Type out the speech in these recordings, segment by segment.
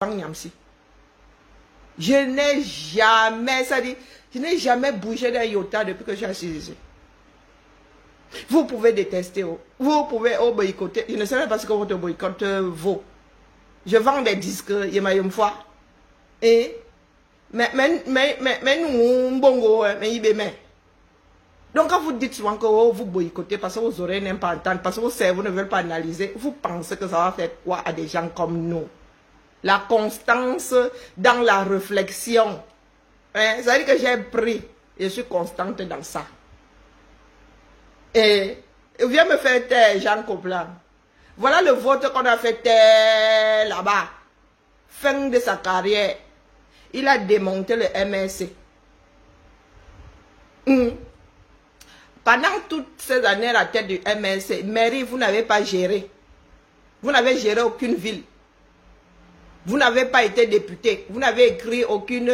Je n'ai jamais, ça dit, je n'ai jamais bougé d'un iota depuis que je suis assis ici. Vous pouvez détester, vous pouvez boycotter. Je ne sais même pas ce que votre boycott vaut. Je vends des disques, il y a une fois. Et, mais nous, bongo, mais il est. Donc quand vous dites souvent que vous boycottez parce que vos oreilles n'aiment pas entendre, parce que vos cerveaux ne veulent pas analyser, vous pensez que ça va faire quoi à des gens comme nous? La constance dans la réflexion. Hein? Ça veut dire que j'ai pris, je suis constante dans ça. Et viens me faire taire, Jean Copland. Voilà le vote qu'on a fait taire là-bas. Fin de sa carrière. Il a démonté le MRC. Pendant toutes ces années à la tête du MRC, mairie, vous n'avez pas géré. Vous n'avez géré aucune ville. Vous n'avez pas été député. Vous n'avez écrit aucune...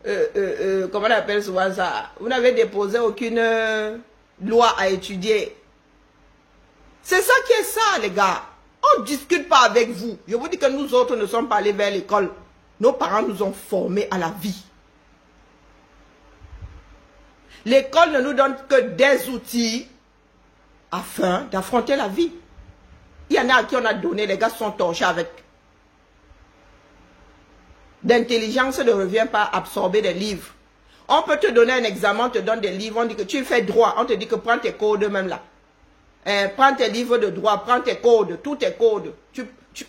comment on appelle souvent ça? Vous n'avez déposé aucune loi à étudier. C'est ça qui est ça, les gars. On ne discute pas avec vous. Je vous dis que nous autres ne sommes pas allés vers l'école. Nos parents nous ont formés à la vie. L'école ne nous donne que des outils afin d'affronter la vie. Il y en a à qui on a donné, les gars sont torchés avec. L'intelligence ne revient pas à absorber des livres. On peut te donner un examen, on te donne des livres, on dit que tu fais droit, on te dit que prends tes codes même là. Prends tes livres de droit, prends tes codes, tous tes codes.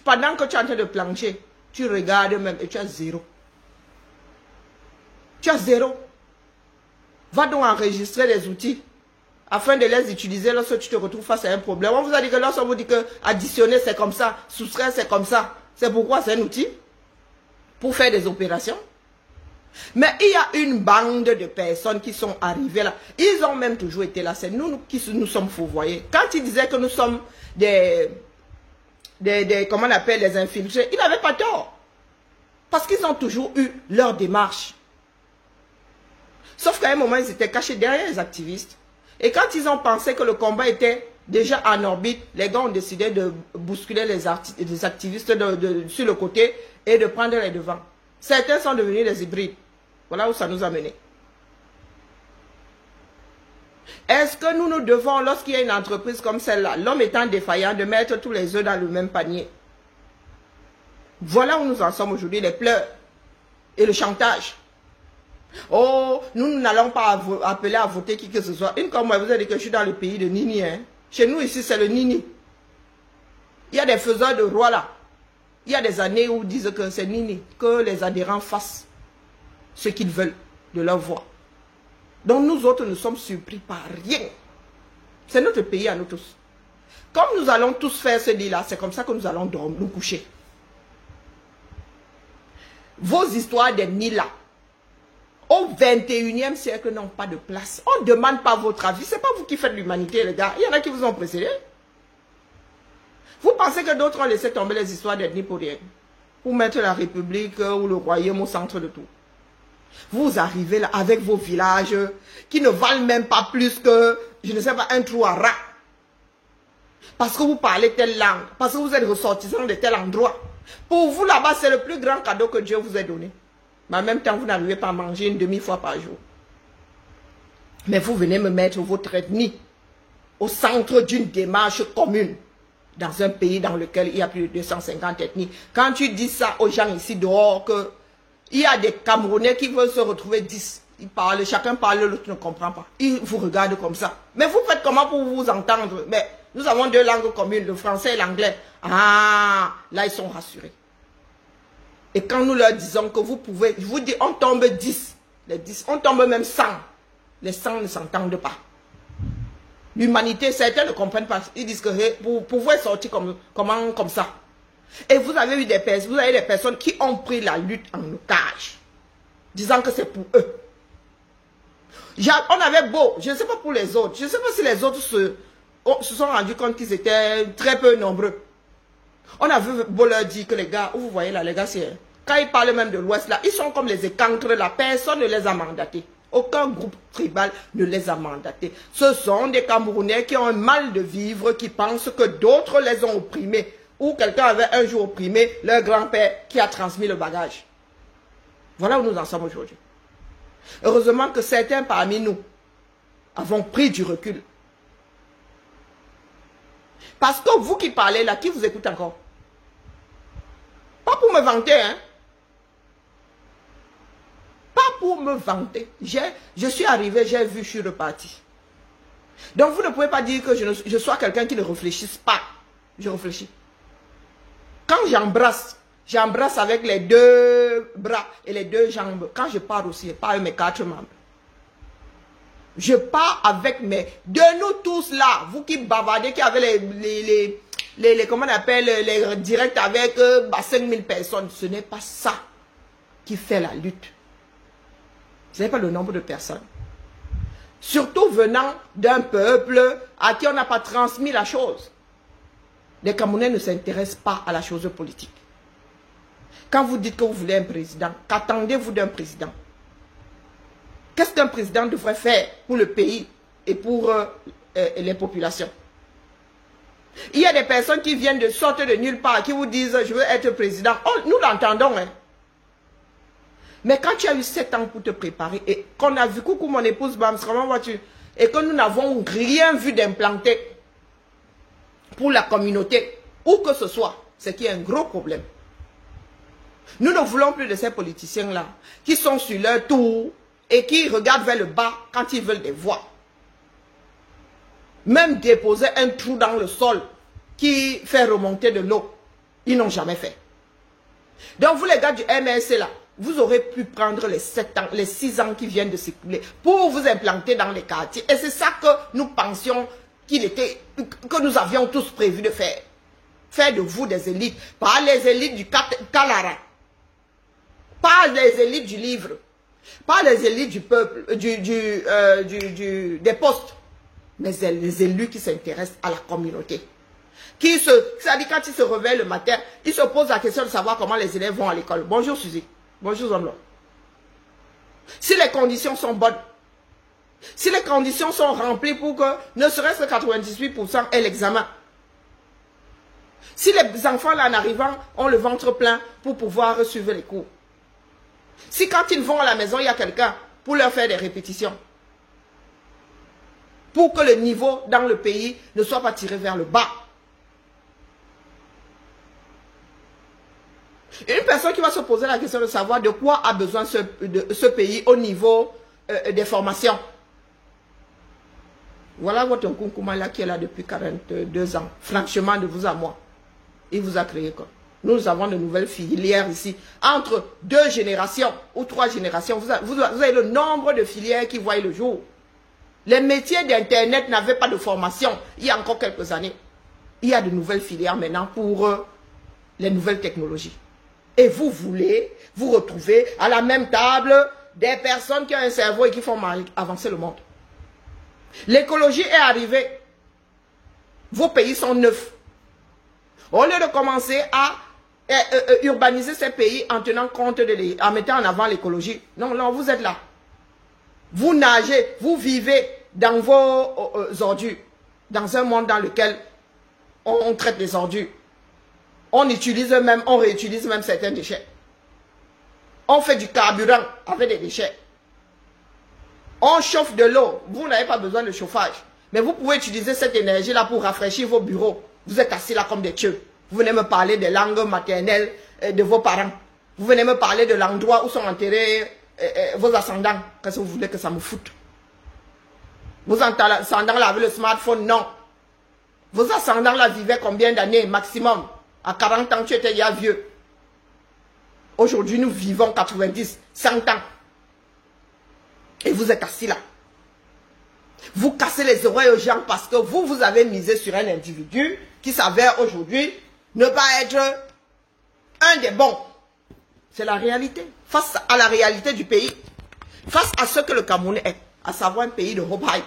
Pendant que tu es en train de plancher, tu regardes même et tu as zéro. Tu as zéro. Va donc enregistrer les outils afin de les utiliser lorsque tu te retrouves face à un problème. On vous a dit que lorsqu'on vous dit que additionner c'est comme ça, soustraire c'est comme ça. C'est pourquoi c'est un outil pour faire des opérations. Mais il y a une bande de personnes qui sont arrivées là. Ils ont même toujours été là. C'est nous qui nous sommes fourvoyés. Quand ils disaient que nous sommes comment on appelle, les infiltrés, ils n'avaient pas tort. Parce qu'ils ont toujours eu leur démarche. Sauf qu'à un moment, ils étaient cachés derrière les activistes. Et quand ils ont pensé que le combat était déjà en orbite, les gars ont décidé de bousculer les activistes sur le côté et de prendre les devants. Certains sont devenus des hybrides. Voilà où ça nous a menés. Est-ce que nous devons, lorsqu'il y a une entreprise comme celle-là, l'homme étant défaillant, de mettre tous les œufs dans le même panier? Voilà où nous en sommes aujourd'hui, les pleurs et le chantage. Oh, nous n'allons pas appeler à voter qui que ce soit. Une comme moi, vous avez dit que je suis dans le pays de Nini. Hein? Chez nous ici, c'est le Nini. Il y a des faiseurs de rois là. Il y a des années où ils disent que c'est Nini, que les adhérents fassent ce qu'ils veulent de leur voix. Donc nous autres, nous sommes surpris par rien. C'est notre pays à nous tous. Comme nous allons tous faire ce lit-là, c'est comme ça que nous allons dormir, nous coucher. Vos histoires des nids là, au 21e siècle, n'ont pas de place. On ne demande pas votre avis. Ce n'est pas vous qui faites l'humanité, les gars. Il y en a qui vous ont précédé. Vous pensez que d'autres ont laissé tomber les histoires d'ethnie pour rien? Pour mettre la République ou le royaume au centre de tout. Vous arrivez là avec vos villages qui ne valent même pas plus que, je ne sais pas, un trou à rat. Parce que vous parlez telle langue. Parce que vous êtes ressortissant de tel endroit. Pour vous là-bas, c'est le plus grand cadeau que Dieu vous ait donné. Mais en même temps, vous n'arrivez pas à manger une demi-fois par jour. Mais vous venez me mettre votre ethnie au centre d'une démarche commune dans un pays dans lequel il y a plus de 250 ethnies. Quand tu dis ça aux gens ici dehors, que il y a des Camerounais qui veulent se retrouver 10. Ils parlent, chacun parle, l'autre ne comprend pas. Ils vous regardent comme ça. Mais vous faites comment pour vous entendre? Mais nous avons deux langues communes, le français et l'anglais. Ah, là ils sont rassurés. Et quand nous leur disons que vous pouvez, je vous dis, on tombe 10, les 10, on tombe même 100. Les 100 ne s'entendent pas. L'humanité, certains ne comprennent pas. Ils disent que vous pouvez sortir comme ça. Et vous avez eu des personnes qui ont pris la lutte en otage, disant que c'est pour eux. On avait beau, je ne sais pas pour les autres, je ne sais pas si les autres se sont rendus compte qu'ils étaient très peu nombreux. On avait beau leur dire que les gars, vous voyez là, les gars, quand ils parlent même de l'Ouest là, ils sont comme les écancres là, personne ne les a mandatés. Aucun groupe tribal ne les a mandatés. Ce sont des Camerounais qui ont un mal de vivre, qui pensent que d'autres les ont opprimés, où quelqu'un avait un jour opprimé leur grand-père qui a transmis le bagage. Voilà où nous en sommes aujourd'hui. Heureusement que certains parmi nous avons pris du recul. Parce que vous qui parlez là, qui vous écoute encore? Pas pour me vanter, hein? Pas pour me vanter. Je suis arrivé, j'ai vu, je suis reparti. Donc vous ne pouvez pas dire que je sois quelqu'un qui ne réfléchisse pas. Je réfléchis. Quand j'embrasse, j'embrasse avec les deux bras et les deux jambes. Quand je pars aussi, pas avec mes 4 membres. Je pars avec mes... De nous tous là, vous qui bavardez, qui avez les comment on appelle, les directs avec 5000 personnes. Ce n'est pas ça qui fait la lutte. Ce n'est pas le nombre de personnes. Surtout venant d'un peuple à qui on n'a pas transmis la chose. Les Camerounais ne s'intéressent pas à la chose politique. Quand vous dites que vous voulez un président, qu'attendez-vous d'un président? Qu'est-ce qu'un président devrait faire pour le pays et pour les populations? Il y a des personnes qui viennent de sortir de nulle part, qui vous disent « je veux être président ». Oh, nous l'entendons, hein. Mais quand tu as eu 7 ans pour te préparer et qu'on a vu, coucou mon épouse, Bams, comment vas-tu? Et que nous n'avons rien vu d'implanté pour la communauté, où que ce soit, c'est qu'il y a un gros problème. Nous ne voulons plus de ces politiciens-là, qui sont sur leur tour et qui regardent vers le bas quand ils veulent des voix. Même déposer un trou dans le sol qui fait remonter de l'eau, ils n'ont jamais fait. Donc vous les gars du MRC là, vous aurez pu prendre les 7 ans, les 6 ans qui viennent de s'écouler pour vous implanter dans les quartiers. Et c'est ça que nous pensions que nous avions tous prévu de faire. Faire de vous des élites. Pas les élites du Kalara. Pas les élites du livre. Pas les élites du peuple, des postes. Mais les élus qui s'intéressent à la communauté. C'est-à-dire quand ils se réveillent le matin, ils se posent la question de savoir comment les élèves vont à l'école. Bonjour Suzy. Bonjour Zomlo. Si les conditions sont bonnes, si les conditions sont remplies pour que ne serait-ce que 98% aient l'examen. Si les enfants là en arrivant ont le ventre plein pour pouvoir suivre les cours. Si quand ils vont à la maison, il y a quelqu'un pour leur faire des répétitions. Pour que le niveau dans le pays ne soit pas tiré vers le bas. Une personne qui va se poser la question de savoir de quoi a besoin ce pays au niveau des formations. Voilà votre Nkunkouma là qui est là depuis 42 ans. Franchement, de vous à moi. Il vous a créé quoi. Nous avons de nouvelles filières ici. Entre 2 générations ou 3 générations, vous avez le nombre de filières qui voient le jour. Les métiers d'Internet n'avaient pas de formation il y a encore quelques années. Il y a de nouvelles filières maintenant pour les nouvelles technologies. Et vous voulez vous retrouver à la même table des personnes qui ont un cerveau et qui font avancer le monde. L'écologie est arrivée. Vos pays sont neufs. Au lieu de commencer à urbaniser ces pays en tenant compte en mettant en avant l'écologie. Non, non, vous êtes là. Vous nagez, vous vivez dans vos ordures. Dans un monde dans lequel on traite les ordures. On utilise même, on réutilise même certains déchets. On fait du carburant avec des déchets. On chauffe de l'eau. Vous n'avez pas besoin de chauffage. Mais vous pouvez utiliser cette énergie-là pour rafraîchir vos bureaux. Vous êtes assis là comme des dieux. Vous venez me parler des langues maternelles de vos parents. Vous venez me parler de l'endroit où sont enterrés vos ascendants. Qu'est-ce que vous voulez que ça me foute? Vos ascendants là avec le smartphone, non. Vos ascendants là vivaient combien d'années maximum? À 40 ans, tu étais déjà vieux. Aujourd'hui, nous vivons 90, 100 ans. Et vous êtes assis là. Vous cassez les oreilles aux gens parce que vous avez misé sur un individu qui s'avère aujourd'hui ne pas être un des bons. C'est la réalité. Face à la réalité du pays, face à ce que le Cameroun est, à savoir un pays de Hopai,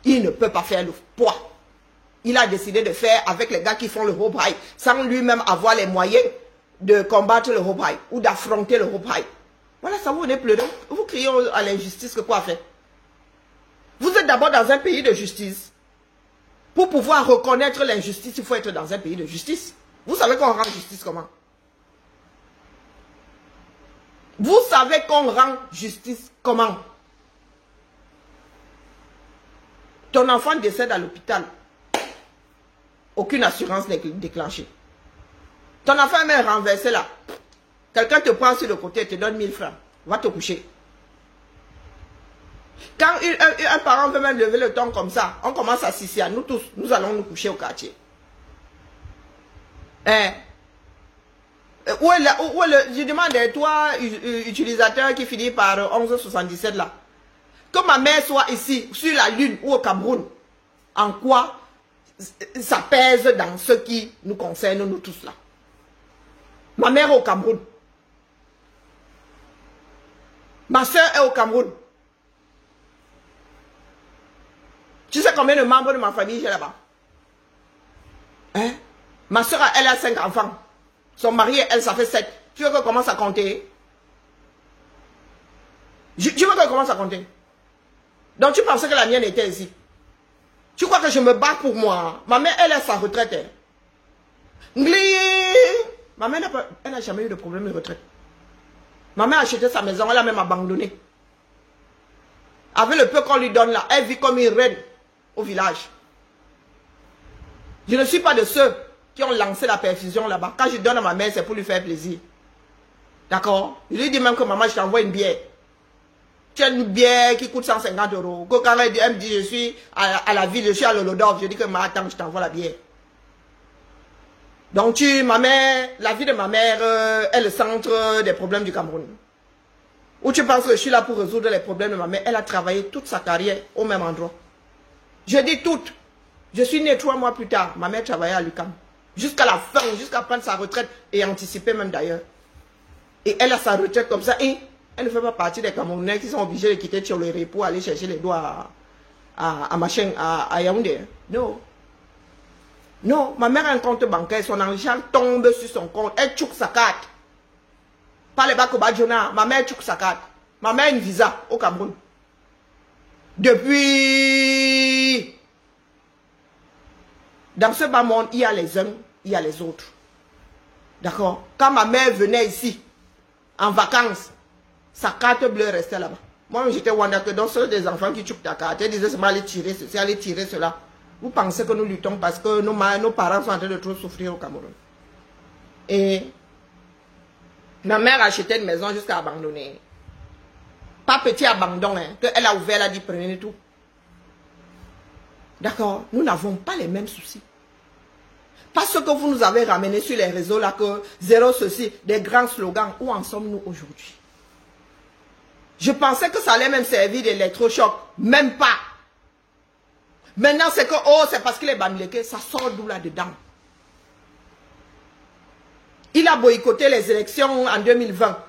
il ne peut pas faire le poids. Il a décidé de faire avec les gars qui font le Hopai, sans lui-même avoir les moyens de combattre le Hopai ou d'affronter le Hopai. Voilà, ça vous venez pleurer. Vous criez à l'injustice que quoi faire? Vous êtes d'abord dans un pays de justice. Pour pouvoir reconnaître l'injustice, il faut être dans un pays de justice. Vous savez qu'on rend justice comment? Vous savez qu'on rend justice comment? Ton enfant décède à l'hôpital. Aucune assurance n'est déclenchée. Ton enfant est même renversé là. Quelqu'un te prend sur le côté et te donne 1000 francs. Va te coucher. Quand un parent veut même lever le ton comme ça, on commence à s'isser. Nous tous, nous allons nous coucher au quartier. Je demande, toi, utilisateur qui finit par 1177 là, que ma mère soit ici, sur la lune ou au Cameroun, en quoi ça pèse dans ce qui nous concerne, nous tous là. Ma mère est au Cameroun. Ma soeur est au Cameroun. Tu sais combien de membres de ma famille j'ai là-bas? Ma soeur, elle a 5 enfants. Son mari, elle, ça fait 7. Tu veux que je commence à compter? Tu veux que je commence à compter? Donc tu pensais que la mienne était ici. Tu crois que je me bats pour moi? Ma mère, elle a sa retraite. Ma mère n'a jamais eu de problème de retraite. Ma mère a acheté sa maison, elle a même abandonné. Avec le peu qu'on lui donne là, elle vit comme une reine au village. Je ne suis pas de ceux qui ont lancé la perfusion là-bas. Quand je donne à ma mère, c'est pour lui faire plaisir. D'accord? Je lui dis même que maman, je t'envoie une bière. Tu as une bière qui coûte 150 €. Quand elle me dit, je suis à la ville, je suis à l'Olodov, je dis que attends, je t'envoie la bière. Donc ma mère, la vie de ma mère est le centre des problèmes du Cameroun. Ou tu penses que je suis là pour résoudre les problèmes de ma mère? Elle a travaillé toute sa carrière au même endroit. Je dis toute. Je suis née 3 mois plus tard. Ma mère travaillait à l'UQAM. Jusqu'à la fin, jusqu'à prendre sa retraite et anticiper même d'ailleurs. Et elle a sa retraite comme ça. Et elle ne fait pas partie des Camerounais qui sont obligés de quitter Tcholéré pour aller chercher les doigts à Yaoundé. Non. Non, ma mère a un compte bancaire, son argent tombe sur son compte. Elle tchouk sa carte. Pas les Bakobadjona, ma mère tchouk sa carte. Ma mère a une visa au Cameroun. Depuis... Dans ce bas monde, il y a les uns, il y a les autres. D'accord? Quand ma mère venait ici, en vacances, sa carte bleue restait là-bas. Moi, j'étais Wanda que dans ceux des enfants qui tchouk ta carte, elle disait c'est aller tirer ceci, aller tirer cela. Vous pensez que nous luttons parce que nos parents sont en train de trop souffrir au Cameroun. Et ma mère a acheté une maison jusqu'à abandonner. Pas petit abandon, hein, qu'elle a ouvert, elle a dit prenez tout. D'accord? Nous n'avons pas les mêmes soucis. Parce que vous nous avez ramené sur les réseaux là que zéro ceci, des grands slogans. Où en sommes-nous aujourd'hui? Je pensais que ça allait même servir d'électrochoc. Même pas. Maintenant c'est que, oh, c'est parce qu'il est Bamileke, ça sort d'où là-dedans? Il a boycotté les élections en 2020.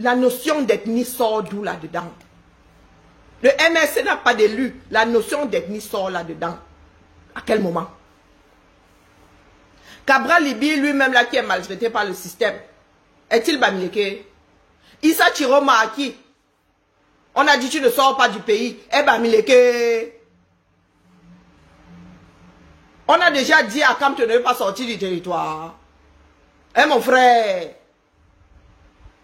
La notion d'ethnie sort d'où là-dedans? Le MSC n'a pas d'élu. La notion d'ethnie sort là-dedans. À quel moment? Cabral Libi, lui-même là qui est maltraité par le système, est-il Bamileke? Issa Chiroma Aki, on a dit tu ne sors pas du pays. Eh Bamileke. On a déjà dit à Kam, tu ne veux pas sortir du territoire. Eh mon frère.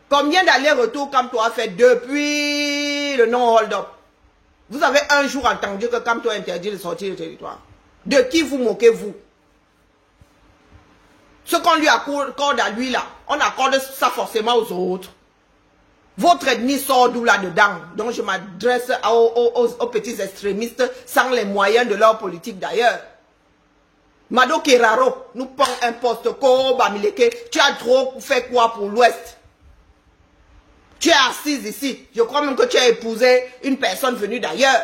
Combien d'allers-retours Kamto a fait depuis le non-hold-up? Vous avez un jour entendu que Kamto interdit de sortir du territoire. De qui vous moquez-vous? Ce qu'on lui accorde à lui là, on accorde ça forcément aux autres. Votre ethnie sort d'où là-dedans? Donc je m'adresse aux petits extrémistes sans les moyens de leur politique d'ailleurs. Mado Keraro nous prend un poste comme Bamileke. Tu as trop fait quoi pour l'Ouest? Tu es assise ici. Je crois même que tu as épousé une personne venue d'ailleurs.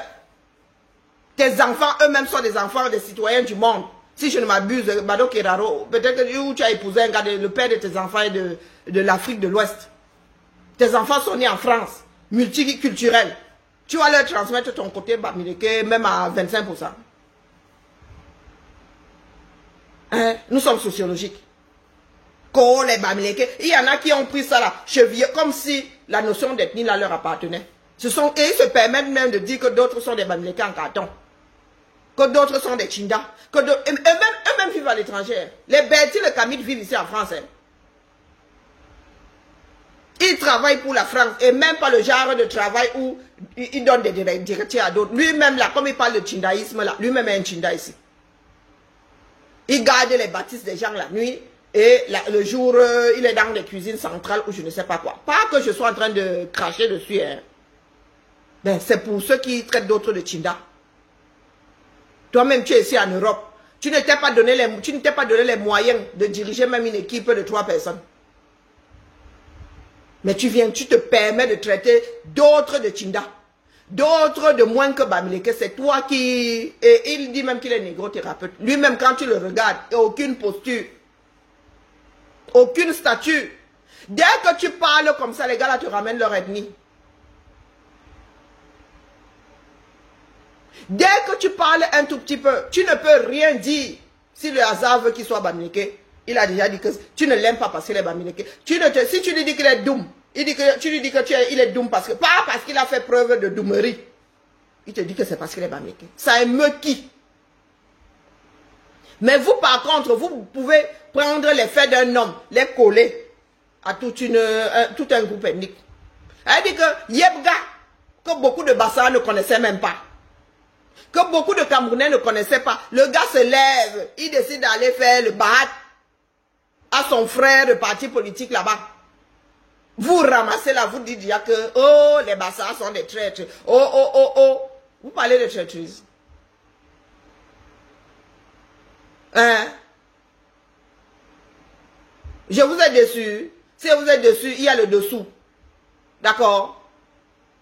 Tes enfants eux-mêmes sont des enfants des citoyens du monde. Si je ne m'abuse, Mado Keraro, peut-être que tu as épousé un gars, le père de tes enfants est de l'Afrique de l'Ouest. Tes enfants sont nés en France, multiculturels. Tu vas leur transmettre ton côté Bamileke même à 25%. Hein? Nous sommes sociologiques. Les Bamileke. Il y en a qui ont pris ça là, chevillé, comme si la notion d'ethnie là leur appartenait. Et ils se permettent même de dire que d'autres sont des Bamileke en carton. Que d'autres sont des Chinda. Eux-mêmes vivent à l'étranger. Les Bertil, les Camille vivent ici en France. Hein. Ils travaillent pour la France et même pas le genre de travail où ils donnent des directives à d'autres. Lui-même là, comme il parle de chindaïsme là, lui-même est un chinda ici. Il garde les bâtisses des gens la nuit et le jour, il est dans les cuisines centrales ou je ne sais pas quoi. Pas que je sois en train de cracher dessus. Hein. Ben, c'est pour ceux qui traitent d'autres de chinda. Toi-même, tu es ici en Europe. Tu ne t'es pas donné les moyens de diriger même une équipe de 3 personnes. Mais tu viens, tu te permets de traiter d'autres de Chinda. D'autres de moins que Bamileke. C'est toi qui... Et il dit même qu'il est négro-thérapeute. Lui-même, quand tu le regardes, il n'y a aucune posture. Aucune stature. Dès que tu parles comme ça, les gars là te ramènent leur ethnie. Dès que tu parles un tout petit peu, tu ne peux rien dire. Si le hasard veut qu'il soit Bamileke, il a déjà dit que tu ne l'aimes pas parce qu'il est Bamileke. Si tu lui dis qu'il est doum, tu lui dis que il est doum pas parce qu'il a fait preuve de doumerie. Il te dit que c'est parce qu'il est Bamileke. Ça émeut qui? Mais vous, par contre, vous pouvez prendre les faits d'un homme, les coller à tout un groupe ethnique. Elle dit que Yebga, que beaucoup de Bassa ne connaissaient même pas, que beaucoup de Camerounais ne connaissaient pas, le gars se lève, il décide d'aller faire le bahat à son frère de parti politique là-bas. Vous ramassez là, vous dites déjà que oh, les Bassas sont des traîtres. Oh, oh, oh, oh. Vous parlez de traîtrise. Hein? Je vous ai déçu. Si vous êtes dessus, il y a le dessous. D'accord?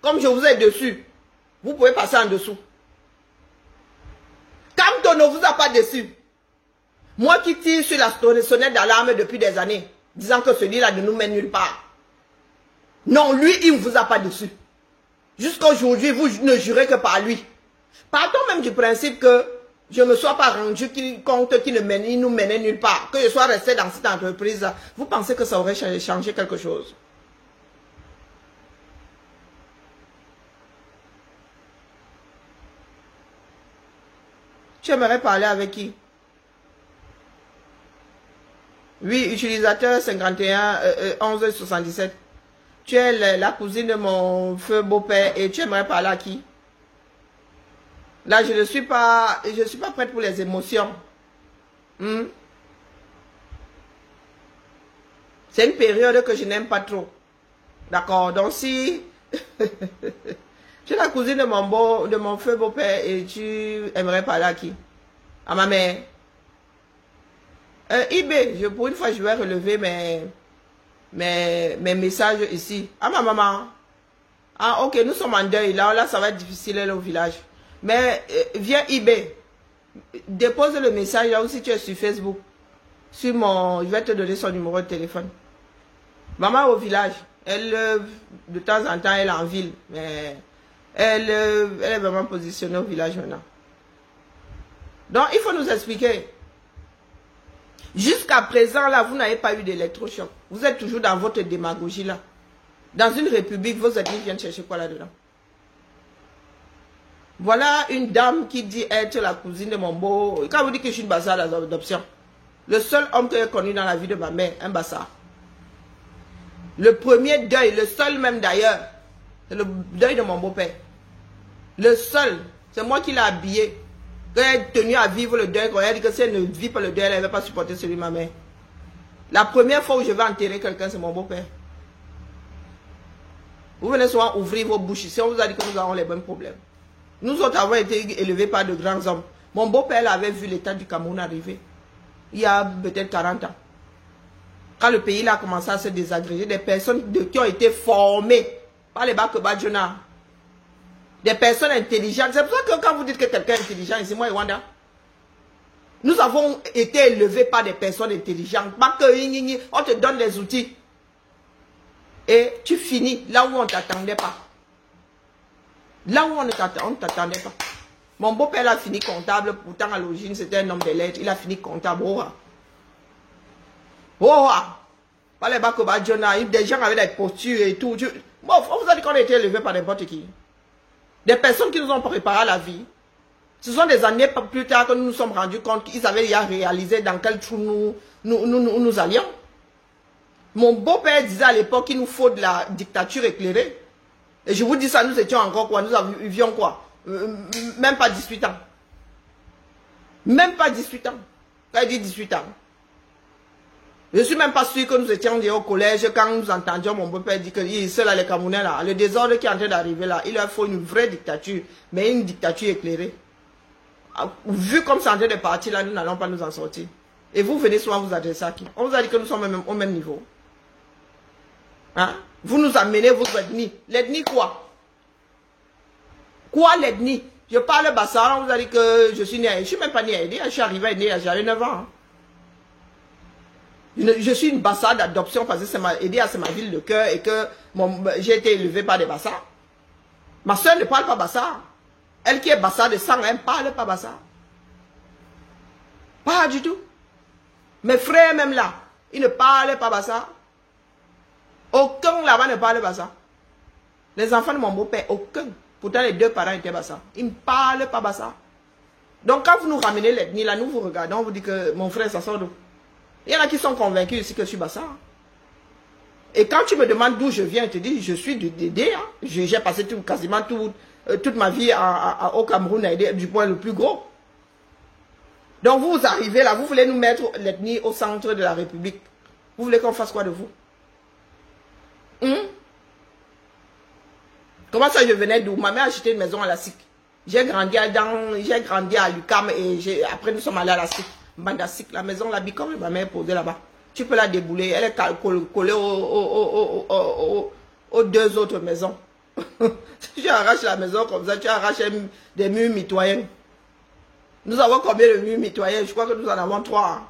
Comme je vous ai dessus, vous pouvez passer en dessous. Quand on ne vous a pas déçu, moi qui tire sur la sonnette d'alarme depuis des années, disant que celui-là ne nous mène nulle part. Non, lui, il ne vous a pas déçu. Jusqu'à aujourd'hui, vous ne jurez que par lui. Partons même du principe que je ne me sois pas rendu compte qu'il nous menait nulle part, que je sois resté dans cette entreprise. Vous pensez que ça aurait changé quelque chose? Tu aimerais parler avec qui? Oui, utilisateur 51 11 77. Tu es la cousine de mon feu beau-père et tu aimerais parler à qui? Là, je ne suis pas prête pour les émotions. C'est une période que je n'aime pas trop. D'accord? Donc si tu es la cousine de mon feu beau-père et tu aimerais parler à qui? À ma mère. IB, pour une fois, je vais relever mes messages ici. À ma maman. Ah, ok, nous sommes en deuil. Là, ça va être difficile au village. Mais viens IB. Dépose le message là aussi, tu es sur Facebook. Je vais te donner son numéro de téléphone. Maman au village. Elle, de temps en temps, elle est en ville. Mais elle est vraiment positionnée au village maintenant. Donc, il faut nous expliquer. Jusqu'à présent, là, vous n'avez pas eu d'électrochoc. Vous êtes toujours dans votre démagogie, là. Dans une république, vos amis viennent chercher quoi là-dedans? Voilà une dame qui dit être la cousine de mon beau... Quand vous dites que je suis une Bassa d'adoption, le seul homme que j'ai connu dans la vie de ma mère, un Bassa. Le premier deuil, le seul même d'ailleurs, c'est le deuil de mon beau-père. Le seul, c'est moi qui l'ai habillé. Quand elle est tenue à vivre le deuil, quand elle dit que si elle ne vit pas le deuil, elle ne va pas supporter celui de ma mère. La première fois où je vais enterrer quelqu'un, c'est mon beau-père. Vous venez souvent ouvrir vos bouches ici, on vous a dit que nous avons les mêmes problèmes. Nous autres avons été élevés par de grands hommes. Mon beau-père avait vu l'état du Cameroun arriver. Il y a peut-être 40 ans. Quand le pays là a commencé à se désagréger, des personnes qui ont été formées par les Bakebadjona. Des personnes intelligentes. C'est pour ça que quand vous dites que quelqu'un est intelligent, ici, moi et Wanda, nous avons été élevés par des personnes intelligentes. On te donne les outils. Et tu finis là où on ne t'attendait pas. Là où on ne t'attendait pas. Mon beau-père a fini comptable. Pourtant, à l'origine, c'était un homme de lettres. Il a fini comptable. Pas les Bakebadjona. Des gens avaient des postures et tout. Bon, on vous a dit qu'on a été élevés par n'importe qui. Des personnes qui nous ont préparé à la vie. Ce sont des années plus tard que nous nous sommes rendus compte qu'ils avaient déjà réalisé dans quel trou nous allions. Mon beau-père disait à l'époque qu'il nous faut de la dictature éclairée. Et je vous dis ça, nous étions encore quoi? Nous avions quoi? Même pas 18 ans. Même pas 18 ans. Quand il dit 18 ans. Je ne suis même pas sûr que nous étions au collège quand nous entendions mon beau-père dire que ceux-là, les Camerounais, là, le désordre qui est en train d'arriver là, il leur faut une vraie dictature, mais une dictature éclairée. Vu comme c'est en train de partir là, nous n'allons pas nous en sortir. Et vous venez souvent vous adresser à qui? On vous a dit que nous sommes au même niveau. Hein? Vous nous amenez vos ethnies. L'ethnie quoi? Quoi l'ethnie? Je parle Bassara, on vous a dit que je suis né à Aïdé. Je ne suis même pas né à Aïdé, je suis arrivé à Aïdé, j'avais 9 ans. Hein. Je suis une Bassa d'adoption parce que c'est ma ville de cœur et que j'ai été élevé par des Bassas. Ma soeur ne parle pas Bassa. Elle qui est Bassa de sang, elle ne parle pas Bassa. Pas du tout. Mes frères même là, ils ne parlent pas Bassa. Aucun là-bas ne parle Bassa. Les enfants de mon beau-père, aucun. Pourtant les deux parents étaient Bassa. Ils ne parlent pas Bassa. Donc quand vous nous ramenez l'ethnie là, nous vous regardons, on vous dit que mon frère ça sort d'où? Il y en a qui sont convaincus ici que je suis Bassa. Et quand tu me demandes d'où je viens, je te dis, je suis de Dédé. Hein. J'ai passé quasiment toute ma vie au Cameroun, du point le plus gros. Donc vous arrivez là, vous voulez nous mettre l'ethnie au centre de la République. Vous voulez qu'on fasse quoi de vous? Comment ça je venais d'où? Ma mère a acheté une maison à la SIC. J'ai grandi à Lucam et après nous sommes allés à la SIC. Bandasic, la maison, la bicom, ma mère est posée là-bas. Tu peux la débouler. Elle est collée aux deux autres maisons. Si tu arraches la maison comme ça, tu arraches des murs mitoyens. Nous avons combien de murs mitoyens? Je crois que nous en avons 3. Hein.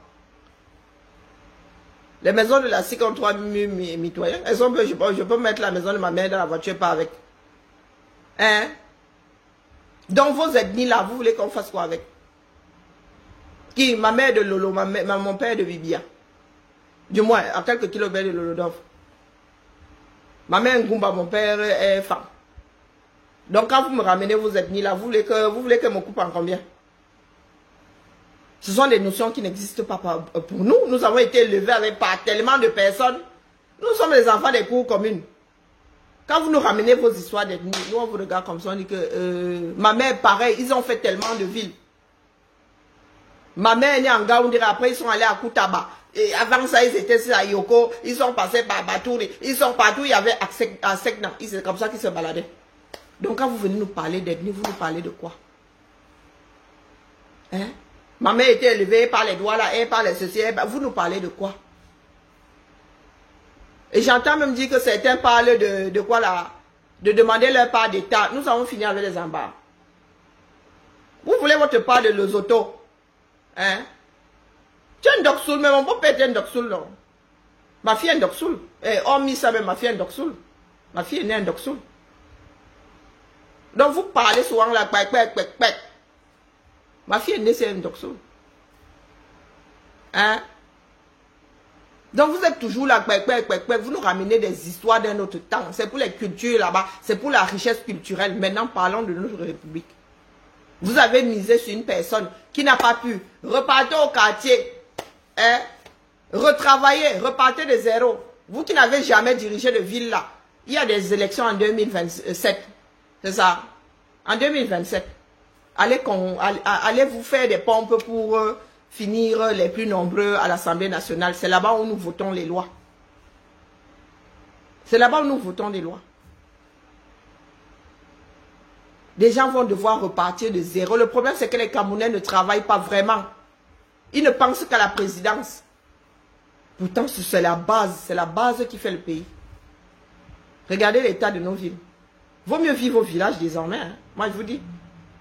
Les maisons de la SIC ont 3 murs mitoyens. Elles sont, je peux mettre la maison de ma mère dans la voiture, pas avec. Hein? Donc vos ethnies là, vous voulez qu'on fasse quoi avec? Qui? Ma mère de Lolo, mon père de Bibia. Du moins, à quelques kilomètres de Lolodov. Ma mère Ngumba, mon père est femme. Donc quand vous me ramenez vos ethnies là, vous voulez que me coupe en combien? Ce sont des notions qui n'existent pas pour nous. Nous avons été élevés par tellement de personnes. Nous sommes les enfants des cours communes. Quand vous nous ramenez vos histoires d'ethnie, nous on vous regarde comme ça, on dit que ma mère pareil, ils ont fait tellement de villes. Ma mère est née en Gaoundira, après ils sont allés à Koutaba. Et avant ça, ils étaient à Yoko, ils sont passés par Batouri, ils sont partout, il y avait à Sekna. C'est comme ça qu'ils se baladaient. Donc quand vous venez nous parler d'ethnie, vous nous parlez de quoi? Hein? Ma mère était élevée par les doigts là, et par les ceci, vous nous parlez de quoi? Et j'entends même dire que certains parlent de quoi là? De demander leur part d'État. Nous avons fini avec les embars. Vous voulez votre part de Lesotho? Hein? Tu es un doxoul, mais mon beau-père est un doxoul, non? Ma fille est un doxoul. Et hormis ça, mais ma fille est un doxoul. Ma fille est née un doxoul. Donc vous parlez souvent là, pec. Ma fille est née, c'est un doxoul. Hein? Donc vous êtes toujours là, pec. Vous nous ramenez des histoires d'un autre temps. C'est pour les cultures là-bas. C'est pour la richesse culturelle. Maintenant, parlons de notre République. Vous avez misé sur une personne qui n'a pas pu. Repartez au quartier. Hein? Retravaillez. Repartez de zéro. Vous qui n'avez jamais dirigé de ville là. Il y a des élections en 2027. C'est ça. En 2027. Allez vous faire des pompes pour finir les plus nombreux à l'Assemblée nationale. C'est là-bas où nous votons les lois. C'est là-bas où nous votons des lois. Des gens vont devoir repartir de zéro. Le problème, c'est que les Camerounais ne travaillent pas vraiment. Ils ne pensent qu'à la présidence. Pourtant, c'est la base qui fait le pays. Regardez l'état de nos villes. Vaut mieux vivre au village désormais. Hein. Moi, je vous dis,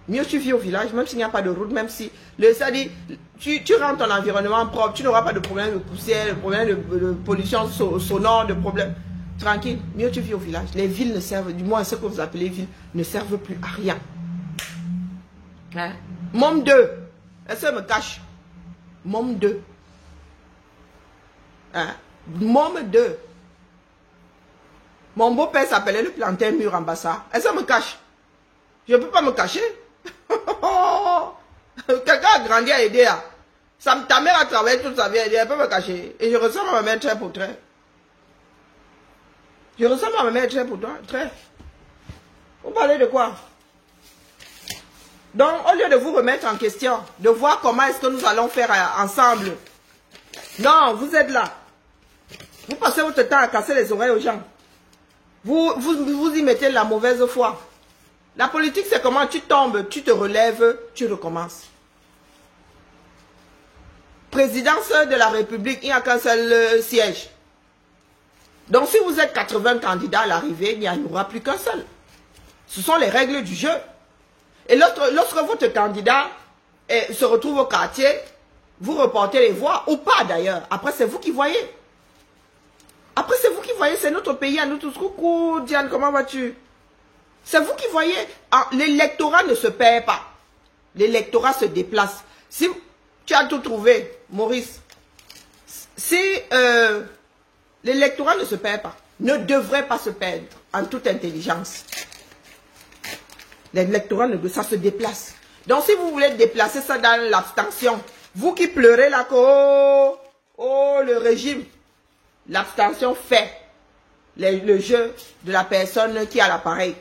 mieux tu vis au village, même s'il n'y a pas de route, même si... C'est-à-dire, tu rentres en environnement propre, tu n'auras pas de problème de poussière, de problème de pollution sonore, de problème... Tranquille, mieux tu vis au village. Les villes ne servent, du moins ce que vous appelez villes, ne servent plus à rien. Hein? Mom 2. Est-ce qu'elle me cache? Mom 2. Hein? Mom 2. Mon beau-père s'appelait le plantain mur en Bassa. Est-ce qu'elle me cache? Je ne peux pas me cacher. Quelqu'un a grandi à aider. Ta mère a travaillé toute sa vie, elle peut me cacher. Et je ressemble à ma mère trait pour trait. Je ressemble à ma mère trait pour trait. Vous parlez de quoi? Donc, au lieu de vous remettre en question, de voir comment est-ce que nous allons faire ensemble. Non, vous êtes là. Vous passez votre temps à casser les oreilles aux gens. Vous y mettez la mauvaise foi. La politique, c'est comment tu tombes, tu te relèves, tu recommences. Présidence de la République, il n'y a qu'un seul siège. Donc, si vous êtes 80 candidats à l'arrivée, il n'y en aura plus qu'un seul. Ce sont les règles du jeu. Et lorsque votre candidat se retrouve au quartier, vous reportez les voix, ou pas d'ailleurs. Après, c'est vous qui voyez. Après, c'est vous qui voyez, c'est notre pays à nous tous. Coucou, Diane, comment vas-tu? C'est vous qui voyez. L'électorat ne se perd pas. L'électorat se déplace. Si tu as tout trouvé, Maurice, si l'électorat ne se perd pas, ne devrait pas se perdre en toute intelligence. L'électorat, ça se déplace. Donc, si vous voulez déplacer ça dans l'abstention, vous qui pleurez là, oh, le régime, l'abstention fait le jeu de la personne qui a l'appareil,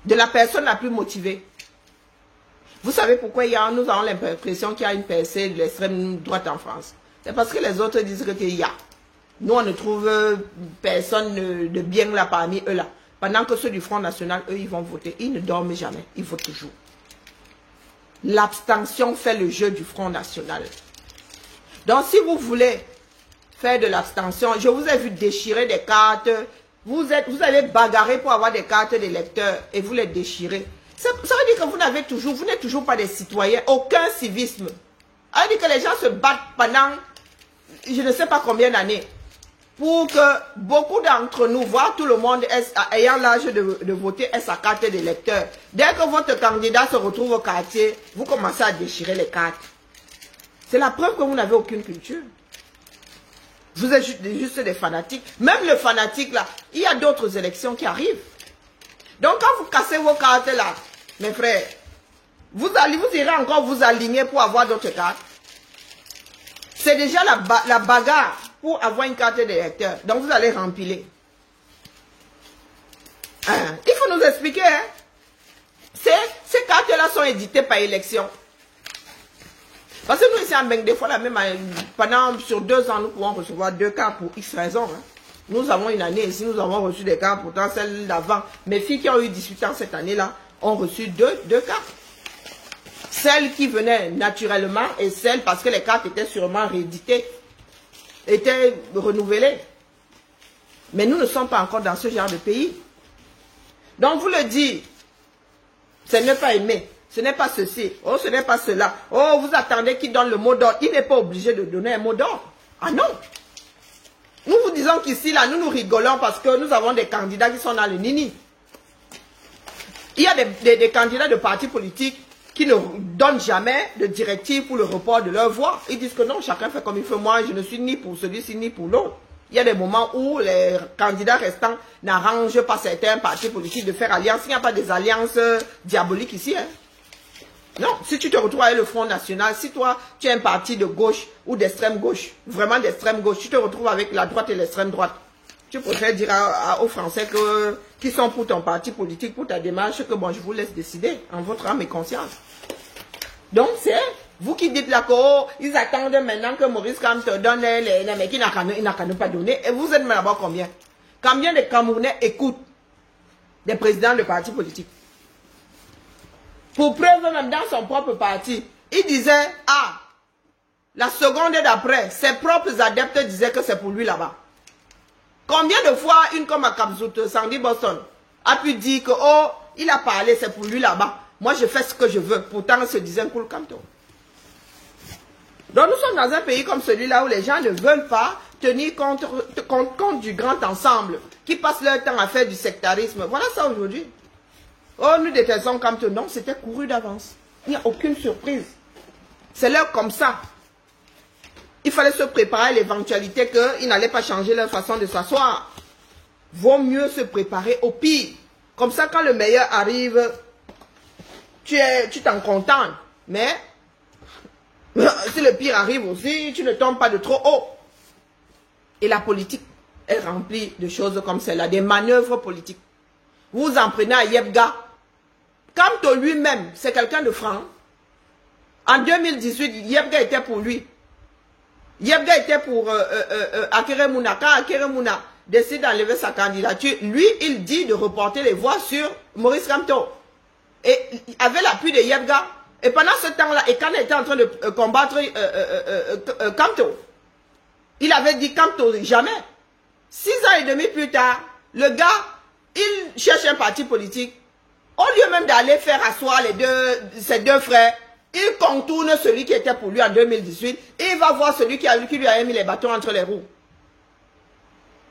de la personne la plus motivée. Vous savez pourquoi nous avons l'impression qu'il y a une percée de l'extrême droite en France? C'est parce que les autres disent qu'il y a. Nous, on ne trouve personne de bien là parmi eux là. Pendant que ceux du Front National, eux, ils vont voter. Ils ne dorment jamais. Ils votent toujours. L'abstention fait le jeu du Front National. Donc, si vous voulez faire de l'abstention, je vous ai vu déchirer des cartes. Vous allez bagarrer pour avoir des cartes d'électeurs et vous les déchirez. Ça veut dire que vous n'êtes toujours pas des citoyens. Aucun civisme. Ça veut dire que les gens se battent pendant, je ne sais pas combien d'années, pour que beaucoup d'entre nous, voire tout le monde ayant l'âge de voter, ait sa carte d'électeur. Dès que votre candidat se retrouve au quartier, vous commencez à déchirer les cartes. C'est la preuve que vous n'avez aucune culture. Vous êtes juste des fanatiques. Même le fanatique là, il y a d'autres élections qui arrivent. Donc quand vous cassez vos cartes là, mes frères, vous irez encore vous aligner pour avoir d'autres cartes. C'est déjà la bagarre pour avoir une carte d'électeur. Donc vous allez rempiler. Il faut nous expliquer. Hein? Ces cartes-là sont éditées par élection. Parce que nous ici en Beng, des fois, sur 2 ans, nous pouvons recevoir 2 cartes pour X raisons. Hein. Nous avons une année ici, nous avons reçu des cartes, pourtant celles d'avant. Mes filles qui ont eu 18 ans cette année-là ont reçu deux cartes. Celles qui venaient naturellement et celles parce que les cartes étaient sûrement rééditées, étaient renouvelées. Mais nous ne sommes pas encore dans ce genre de pays. Donc vous le dites, ce n'est pas aimé, ce n'est pas ceci, oh ce n'est pas cela. Oh vous attendez qu'il donne le mot d'ordre, il n'est pas obligé de donner un mot d'ordre. Ah non. Nous vous disons qu'ici, là, nous rigolons parce que nous avons des candidats qui sont dans le nini. Il y a des candidats de partis politiques qui ne donnent jamais de directive pour le report de leur voix. Ils disent que non, chacun fait comme il fait. Moi, je ne suis ni pour celui-ci ni pour l'autre. Il y a des moments où les candidats restants n'arrangent pas certains partis politiques de faire alliance. Il n'y a pas des alliances diaboliques ici. Hein. Non, si tu te retrouves avec le Front National, si toi, tu es un parti de gauche ou d'extrême gauche, vraiment d'extrême gauche, tu te retrouves avec la droite et l'extrême droite. Tu préfères dire aux Français qui sont pour ton parti politique, pour ta démarche, que bon, je vous laisse décider en votre âme et conscience. Donc, c'est vous qui dites là qu'ils attendent maintenant que Maurice Kamto te donne les mais qui n'a qu'à ne pas donner. Et vous êtes là-bas combien? Combien de Camerounais écoutent des présidents de partis politiques? Pour preuve, même dans son propre parti, il disait, ah, la seconde d'après, ses propres adeptes disaient que c'est pour lui là-bas. Combien de fois une comme à Kapzout, Sandy Boston, a pu dire que, oh, il a parlé, c'est pour lui là-bas. Moi, je fais ce que je veux. Pourtant, on se disait Koul Kamto. Donc, nous sommes dans un pays comme celui-là où les gens ne veulent pas tenir compte du grand ensemble, qui passent leur temps à faire du sectarisme. Voilà ça aujourd'hui. Oh, nous détestons Kamto. Non, c'était couru d'avance. Il n'y a aucune surprise. C'est l'heure comme ça. Il fallait se préparer à l'éventualité qu'ils n'allaient pas changer leur façon de s'asseoir. Vaut mieux se préparer au pire. Comme ça, quand le meilleur arrive, tu t'en contentes. Mais si le pire arrive aussi, tu ne tombes pas de trop haut. Et la politique est remplie de choses comme celle-là, des manœuvres politiques. Vous en prenez à Yebga. Kamto lui-même, c'est quelqu'un de franc. En 2018, Yebga était pour lui. Yebga était pour Akere Mouna. Quand Akere Mouna décide d'enlever sa candidature, lui, il dit de reporter les voix sur Maurice Kamto. Et il avait l'appui de Yebga. Et pendant ce temps-là, et quand il était en train de combattre Kamto, il avait dit Kamto jamais. 6 ans et demi plus tard, le gars, il cherche un parti politique. Au lieu même d'aller faire asseoir ses deux frères, il contourne celui qui était pour lui en 2018 et il va voir celui qui lui a mis les bâtons entre les roues.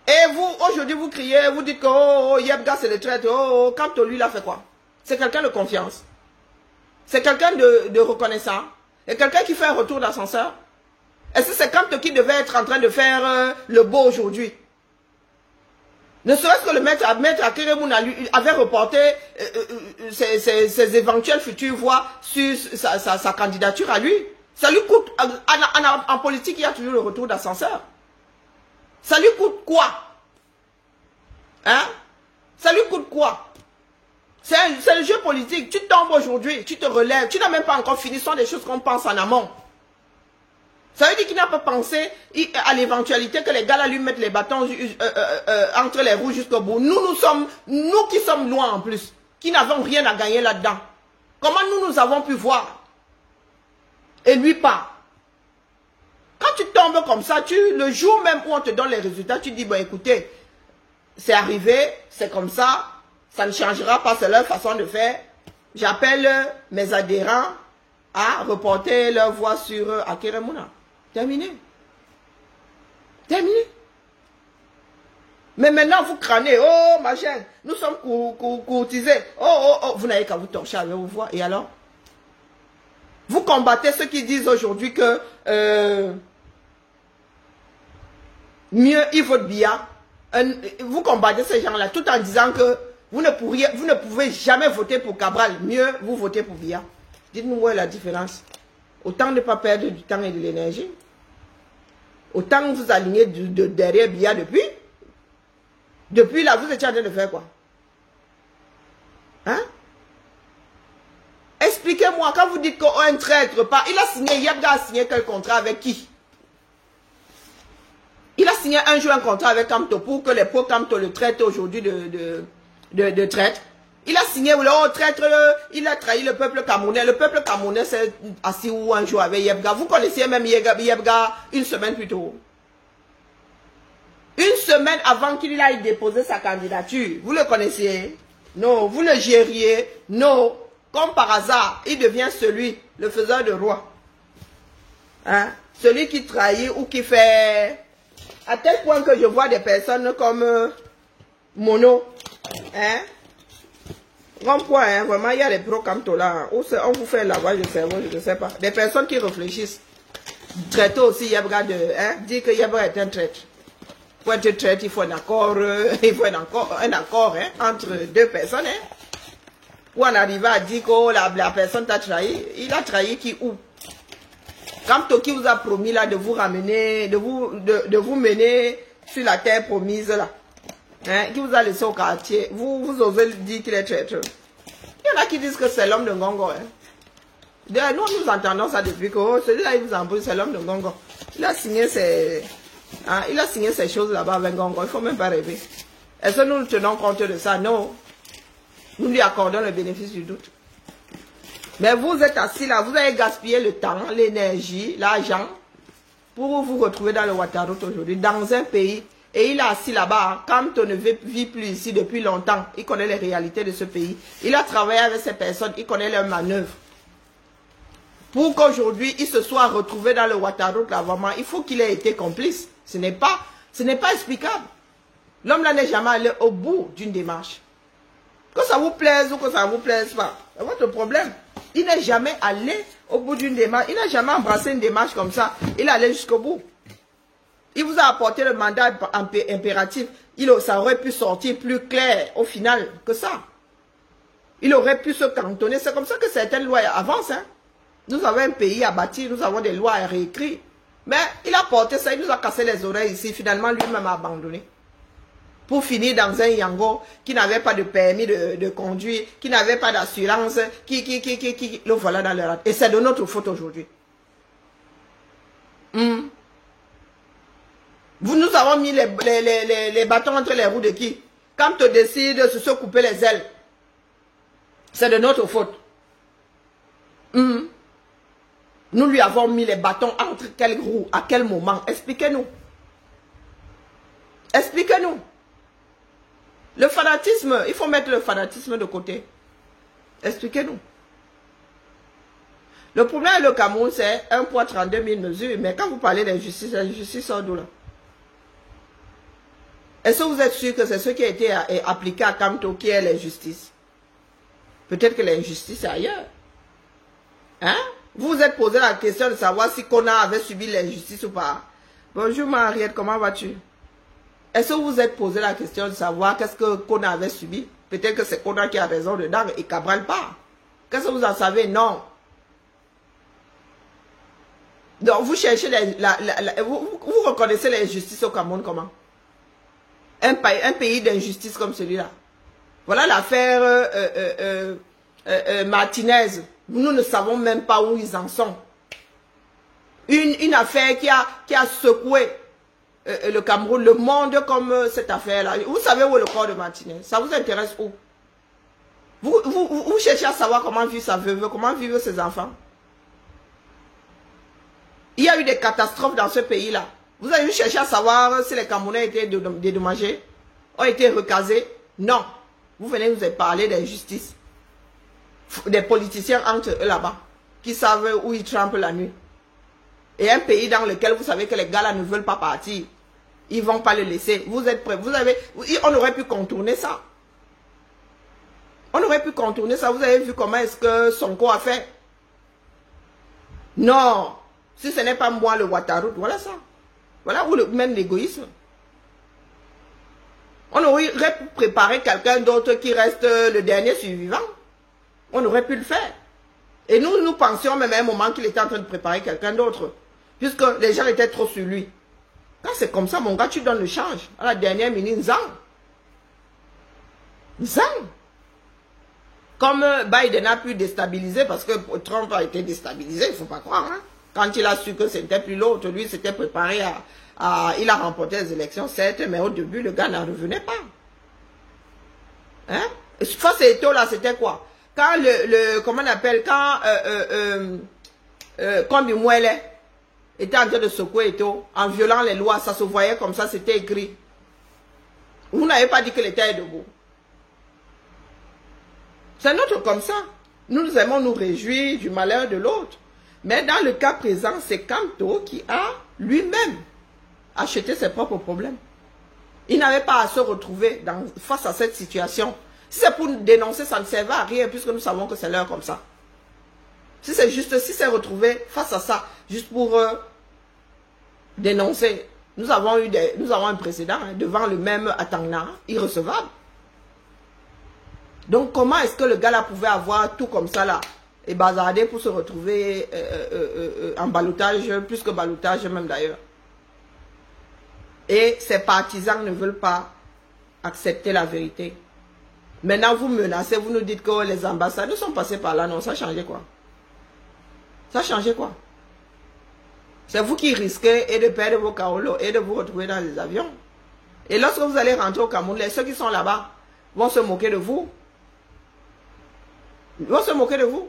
Et vous, aujourd'hui, vous criez, vous dites que oh, Yebga c'est le traître, oh, Kamto lui, il a fait quoi? C'est quelqu'un de confiance. C'est quelqu'un de reconnaissant. Et quelqu'un qui fait un retour d'ascenseur. Est-ce que c'est Kamto qui devait être en train de faire le beau aujourd'hui? Ne serait-ce que le maître Akere Mouna avait reporté ses éventuelles futures voix sur sa candidature à lui. Ça lui coûte, en politique, il y a toujours le retour d'ascenseur. Ça lui coûte quoi? Hein? Ça lui coûte quoi? C'est le jeu politique. Tu tombes aujourd'hui, tu te relèves, tu n'as même pas encore fini. Ce sont des choses qu'on pense en amont. Ça veut dire qu'il n'a pas pensé à l'éventualité que les gars là lui mettent les bâtons entre les roues jusqu'au bout. Nous qui sommes loin en plus, qui n'avons rien à gagner là-dedans. Comment nous avons pu voir? Et lui pas. Quand tu tombes comme ça, le jour même où on te donne les résultats, tu dis, bon écoutez, c'est arrivé, c'est comme ça, ça ne changera pas, c'est leur façon de faire. J'appelle mes adhérents à reporter leur voix sur Akere Mouna. Terminé. Terminé. Mais maintenant, vous crânez. Oh, machin, nous sommes courtisés. Oh, vous n'avez qu'à vous torcher avec vos voix. Et alors? Vous combattez ceux qui disent aujourd'hui que mieux il vote Biya. Vous combattez ces gens-là tout en disant que vous ne pouvez jamais voter pour Cabral. Mieux, vous votez pour Biya. Dites-nous où est la différence. Autant ne pas perdre du temps et de l'énergie. Autant vous alignez derrière Biya depuis. Depuis là, vous étiez en train de faire quoi? Hein? Expliquez-moi, quand vous dites qu'un traître pas, il a signé, Yebga a signé quel contrat avec qui? Il a signé un jour un contrat avec Kamto pour que les pauvres Kamto le traitent aujourd'hui de traître. Il a signé, oh, traître, il a trahi le peuple camerounais. Le peuple camerounais s'est assis où un jour avec Yebga. Vous connaissiez même Yebga une semaine plus tôt. Une semaine avant qu'il aille déposer sa candidature. Vous le connaissiez? Non. Vous le gériez? Non. Comme par hasard, il devient le faiseur de roi. Hein? Celui qui trahit ou qui fait... À tel point que je vois des personnes comme Mono. Hein? Rond-point, hein, vraiment, il y a des pros comme toi là. On vous fait la voix, je ne sais pas. Des personnes qui réfléchissent. Traiter aussi Yebga dire que Yebga est un traître. Pour être traître, il faut un accord, un accord hein, entre deux personnes. Hein. Pour en arriver à dire que la personne t'a trahi, il a trahi qui où? Quand Toki vous a promis là de vous ramener, de vous mener sur la terre promise là. Hein, qui vous a laissé au quartier, vous osez dire qu'il est traître. Il y en a qui disent que c'est l'homme de Ngongo. Hein. Nous entendons ça depuis que celui-là, il vous embrouille, c'est l'homme de Ngongo. Il a signé ces choses là-bas avec Ngongo, il ne faut même pas rêver. Est-ce que nous tenons compte de ça? Non. Nous lui accordons le bénéfice du doute. Mais vous êtes assis là, vous avez gaspillé le temps, l'énergie, l'argent pour vous retrouver dans le Ouattara aujourd'hui, dans un pays. Et il est assis là-bas, quand on ne vit plus ici depuis longtemps, il connaît les réalités de ce pays. Il a travaillé avec ces personnes, il connaît leurs manœuvres. Pour qu'aujourd'hui, il se soit retrouvé dans le Ouattara, là, vraiment, il faut qu'il ait été complice. Ce n'est pas explicable. L'homme là n'est jamais allé au bout d'une démarche. Que ça vous plaise ou que ça ne vous plaise pas, c'est votre problème. Il n'est jamais allé au bout d'une démarche. Il n'a jamais embrassé une démarche comme ça. Il est allé jusqu'au bout. Il vous a apporté le mandat impératif. Ça aurait pu sortir plus clair au final que ça. Il aurait pu se cantonner. C'est comme ça que certaines lois avancent. Hein. Nous avons un pays à bâtir, nous avons des lois à réécrire. Mais il a porté ça, il nous a cassé les oreilles ici. Finalement, lui-même a abandonné. Pour finir dans un Yango qui n'avait pas de permis de conduire, qui n'avait pas d'assurance, le voilà dans le rat. Et c'est de notre faute aujourd'hui. Nous avons mis les bâtons entre les roues de qui? Quand on décide de se couper les ailes, c'est de notre faute. Nous lui avons mis les bâtons entre quelles roues, à quel moment? Expliquez-nous. Expliquez-nous. Le fanatisme, il faut mettre le fanatisme de côté. Expliquez-nous. Le problème avec le Cameroun, c'est 1 poids 32 000 mesures. Mais quand vous parlez d'injustice, l'injustice sort d'où là? Est-ce que vous êtes sûr que c'est ce qui a été appliqué à Kamto qui est l'injustice? Peut-être que l'injustice est ailleurs. Hein? Vous vous êtes posé la question de savoir si Kona avait subi l'injustice ou pas. Bonjour Mariette, comment vas-tu? Est-ce que vous vous êtes posé la question de savoir qu'est-ce que Kona avait subi? Peut-être que c'est Kona qui a raison dedans et Cabral pas. Qu'est-ce que vous en savez? Non. Donc vous cherchez, vous reconnaissez l'injustice au Cameroun comment? Un pays d'injustice comme celui-là. Voilà l'affaire Martinez. Nous ne savons même pas où ils en sont. Une affaire qui a secoué le Cameroun, le monde comme cette affaire-là. Vous savez où est le corps de Martinez? Ça vous intéresse où? Vous cherchez à savoir comment vivent sa veuve, comment vivent ses enfants. Il y a eu des catastrophes dans ce pays-là. Vous avez cherché à savoir si les Camerounais étaient dédommagés, ont été recasés. Non. Vous venez nous parler d'injustice. Des politiciens entre eux là-bas, qui savent où ils trempent la nuit. Et un pays dans lequel vous savez que les gars là ne veulent pas partir. Ils ne vont pas le laisser. Vous êtes prêts? On aurait pu contourner ça. On aurait pu contourner ça. Vous avez vu comment est-ce que Sonko a fait? Non. Si ce n'est pas moi le Ouattara, voilà ça. Voilà où même l'égoïsme. On aurait pu préparer quelqu'un d'autre qui reste le dernier survivant. On aurait pu le faire. Et nous pensions même à un moment qu'il était en train de préparer quelqu'un d'autre. Puisque les gens étaient trop sur lui. Quand c'est comme ça, mon gars, tu donnes le change. À la dernière minute, zang. Zang. Comme Biden a pu déstabiliser, parce que Trump a été déstabilisé, il ne faut pas croire. Hein? Quand il a su que c'était plus l'autre, lui s'était préparé il a remporté les élections, certes, mais au début, le gars n'en revenait pas. Hein? Face à Eto, là, c'était quoi? Quand comment on appelle, quand Kombi Mwele était en train de secouer Eto, en violant les lois, ça se voyait comme ça, c'était écrit. Vous n'avez pas dit que l'État est debout. C'est notre comme ça. Nous aimons nous réjouir du malheur de l'autre. Mais dans le cas présent, c'est Kamto qui a lui-même acheté ses propres problèmes. Il n'avait pas à se retrouver face à cette situation. Si c'est pour dénoncer, ça ne servait à rien puisque nous savons que c'est l'heure comme ça. Si c'est juste, si c'est retrouvé face à ça, juste pour dénoncer, nous avons un précédent hein, devant le même Atangna, irrecevable. Donc comment est-ce que le gars là pouvait avoir tout comme ça là et bazarder pour se retrouver en ballottage, plus que ballottage même d'ailleurs. Et ses partisans ne veulent pas accepter la vérité. Maintenant vous menacez, vous nous dites que les ambassades sont passées par là, non, ça a changé quoi? Ça a changé quoi? C'est vous qui risquez et de perdre vos kaolos et de vous retrouver dans les avions. Et lorsque vous allez rentrer au Cameroun, ceux qui sont là-bas vont se moquer de vous. Ils vont se moquer de vous.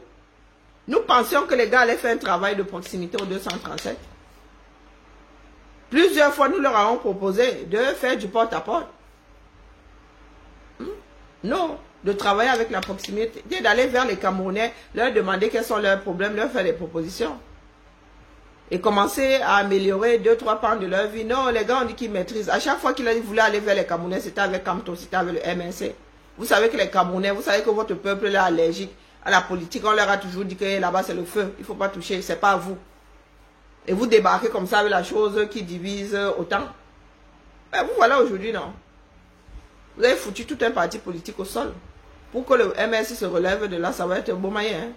Nous pensions que les gars allaient faire un travail de proximité au 237. Plusieurs fois, nous leur avons proposé de faire du porte-à-porte. Non, de travailler avec la proximité, d'aller vers les Camerounais, leur demander quels sont leurs problèmes, leur faire des propositions. Et commencer à améliorer 2-3 pans de leur vie. Non, les gars, on dit qu'ils maîtrisent. À chaque fois qu'ils voulaient aller vers les Camerounais, c'était avec Kamto, c'était avec le MNC. Vous savez que les Camerounais, vous savez que votre peuple est allergique à la politique. On leur a toujours dit que là-bas c'est le feu. Il ne faut pas toucher, c'est pas à vous. Et vous débarquez comme ça avec la chose qui divise autant. Et vous voilà aujourd'hui, non? Vous avez foutu tout un parti politique au sol. Pour que le MS se relève de là, ça va être un beau moyen. Hein?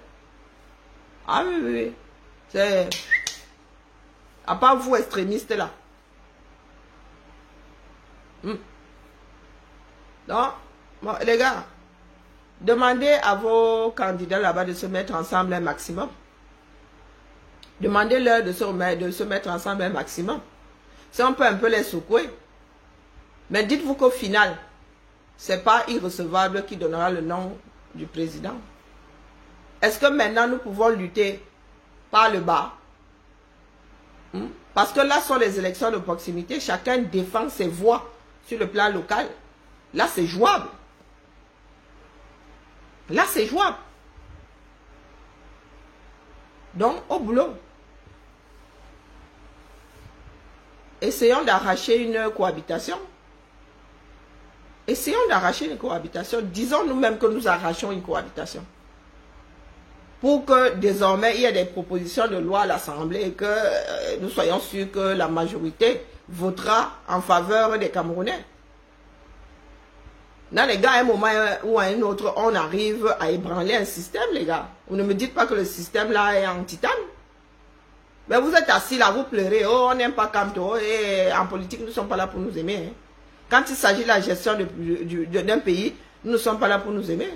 Ah oui, oui, oui. C'est... À part vous, extrémistes, là. Donc, bon, les gars, demandez à vos candidats là-bas de se mettre ensemble un maximum. Demandez-leur de se mettre ensemble un maximum. Si on peut un peu les secouer. Mais dites-vous qu'au final, c'est pas irrecevable qui donnera le nom du président. Est-ce que maintenant nous pouvons lutter par le bas? Parce que là sont les élections de proximité. Chacun défend ses voix sur le plan local. Là c'est jouable. Là c'est jouable. Donc au boulot. Essayons d'arracher une cohabitation. Essayons d'arracher une cohabitation. Disons nous-mêmes que nous arrachons une cohabitation. Pour que désormais il y ait des propositions de loi à l'Assemblée et que nous soyons sûrs que la majorité votera en faveur des Camerounais. Là, les gars, à un moment ou à un autre, on arrive à ébranler un système, les gars. Vous ne me dites pas que le système là est en titane. Mais vous êtes assis là, vous pleurez. Oh, on n'aime pas Kamto. Et en politique, nous ne sommes pas là pour nous aimer. Hein. Quand il s'agit de la gestion d'un pays, nous ne sommes pas là pour nous aimer.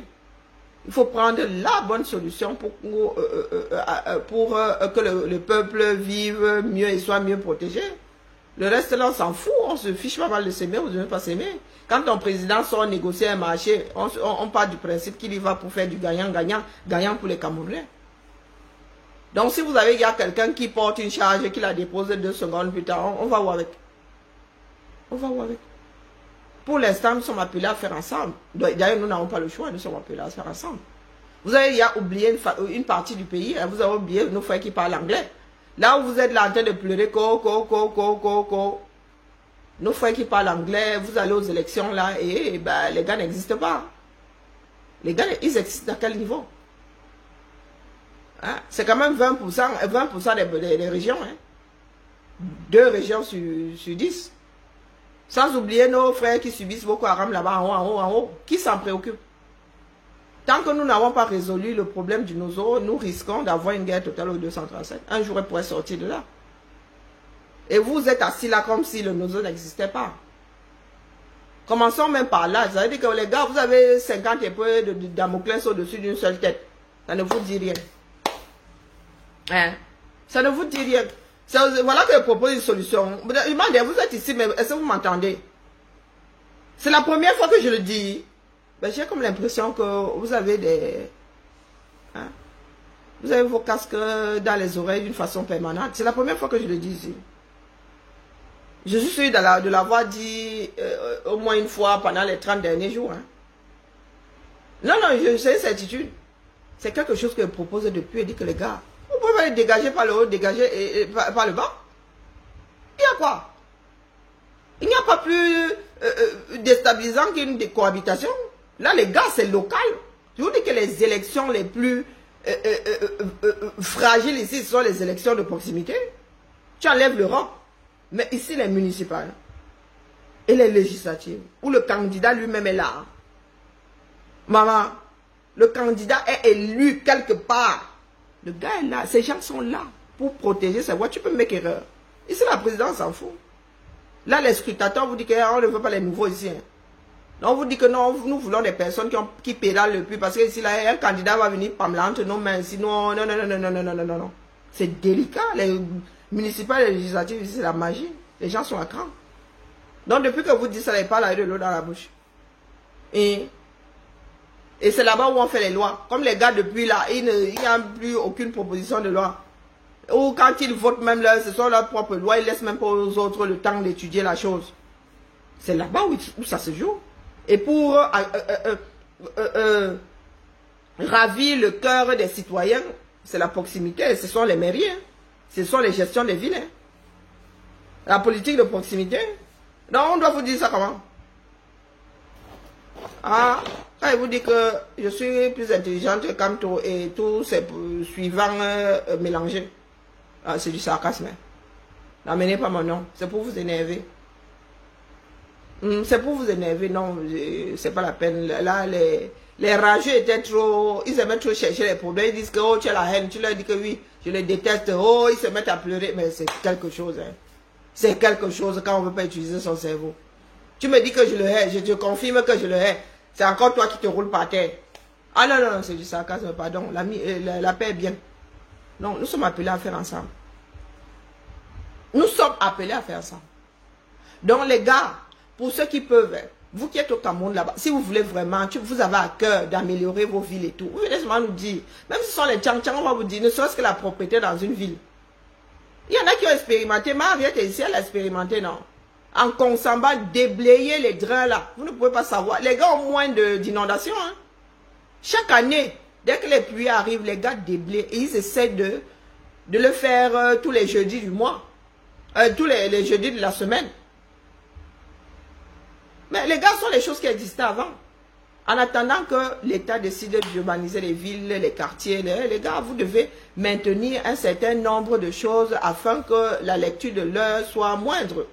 Il faut prendre la bonne solution pour que le peuple vive mieux et soit mieux protégé. Le reste là, on s'en fout. On se fiche pas mal de s'aimer ou de ne pas s'aimer. Quand ton président sort négocier un marché, on part du principe qu'il y va pour faire du gagnant-gagnant, gagnant pour les Camerounais. Donc si vous avez quelqu'un qui porte une charge et qui la dépose 2 secondes plus tard, on va voir avec. On va voir avec. Pour l'instant, nous sommes appelés à faire ensemble. D'ailleurs, nous n'avons pas le choix, nous sommes appelés à faire ensemble. Vous avez oublié une partie du pays, hein, vous avez oublié nos frères qui parlent anglais. Là où vous êtes là en train de pleurer, nos frères qui parlent anglais, vous allez aux élections là, et ben, les gars n'existent pas. Les gars, ils existent à quel niveau? Hein? C'est quand même 20% des régions. Hein? 2 régions sur 10. Sans oublier nos frères qui subissent Boko Haram là-bas en haut. Qui s'en préoccupe? Tant que nous n'avons pas résolu le problème du Nozo, nous risquons d'avoir une guerre totale au 237. Un jour, elle pourrait sortir de là. Et vous êtes assis là comme si le Nozo n'existait pas. Commençons même par là. Ça veut dire que les gars, vous avez 50 épées de Damoclès au-dessus d'une seule tête. Ça ne vous dit rien. Hein? Ça ne vous dit rien. Voilà que je propose une solution. Vous êtes ici, mais est-ce que vous m'entendez? C'est la première fois que je le dis. Ben, j'ai comme l'impression que vous avez des... Hein? Vous avez vos casques dans les oreilles d'une façon permanente. C'est la première fois que je le dis ici. Je suis sûr de l'avoir dit au moins une fois pendant les 30 derniers jours. Hein? Non, c'est une certitude. C'est quelque chose que je propose depuis et dit que les gars, vous pouvez les dégager par le haut, dégager par le bas. Il y a quoi? Il n'y a pas plus déstabilisant qu'une cohabitation. Là, les gars, c'est local. Je vous dis que les élections les plus fragiles ici, ce sont les élections de proximité. Tu enlèves l'Europe. Mais ici, les municipales et les législatives, où le candidat lui-même est là. Maman, le candidat est élu quelque part. Le gars est là. Ces gens sont là pour protéger sa voix. Tu peux mettre erreur. Ici, la présidence s'en fout. Là, les scrutateurs vous disent qu'on ne veut pas les nouveaux ici. Hein. On vous dit que non, nous voulons des personnes qui pédalent le plus. Parce que ici, là, un candidat va venir pamela entre nos mains. Sinon, non. C'est délicat. Les municipales et législatives, ici, c'est la magie. Les gens sont à cran. Donc, depuis que vous dites ça, ils parlent avec de l'eau dans la bouche. Et c'est là-bas où on fait les lois. Comme les gars, depuis là, il n'y a plus aucune proposition de loi. Ou quand ils votent même, là, ce sont leurs propres lois, ils laissent même pas aux autres le temps d'étudier la chose. C'est là-bas où ça se joue. Et pour ravir le cœur des citoyens, c'est la proximité, ce sont les mairies, hein. Ce sont les gestions des villes. Hein. La politique de proximité. Donc on doit vous dire ça comment? Ah, quand il vous dit que je suis plus intelligente que Kamto et tous ces suivants mélangés. Ah, c'est du sarcasme. Hein. N'amenez pas mon nom, c'est pour vous énerver. C'est pour vous énerver, non, c'est pas la peine. Là, les rageux étaient trop, ils aimaient trop chercher les problèmes. Ils disent que oh, tu as la haine, tu leur dis que oui, je les déteste, oh, ils se mettent à pleurer, mais c'est quelque chose. Hein. C'est quelque chose quand on ne veut pas utiliser son cerveau. Tu me dis que je le hais, je te confirme que je le hais. C'est encore toi qui te roules par terre. Ah non, non, non, c'est du sarcasme, pardon. La paix est bien. Non, nous sommes appelés à faire ensemble. Nous sommes appelés à faire ensemble. Donc les gars, pour ceux qui peuvent, vous qui êtes au Cameroun là-bas, si vous voulez vraiment, vous avez à cœur d'améliorer vos villes et tout, vous venez seulement nous dire, même si ce sont les tchang-tchang, on va vous dire, ne serait-ce que la propriété dans une ville. Il y en a qui ont expérimenté, Mariette est ici, elle a expérimenté, non? En Consamba, déblayer les drains là, vous ne pouvez pas savoir. Les gars ont moins d'inondations. Hein? Chaque année, dès que les pluies arrivent, les gars déblayent et ils essaient de le faire tous les jeudis du mois, tous les jeudis de la semaine. Mais les gars, sont les choses qui existaient avant. En attendant que l'État décide d'urbaniser les villes, les quartiers, les gars, vous devez maintenir un certain nombre de choses afin que la lecture de l'heure soit moindre.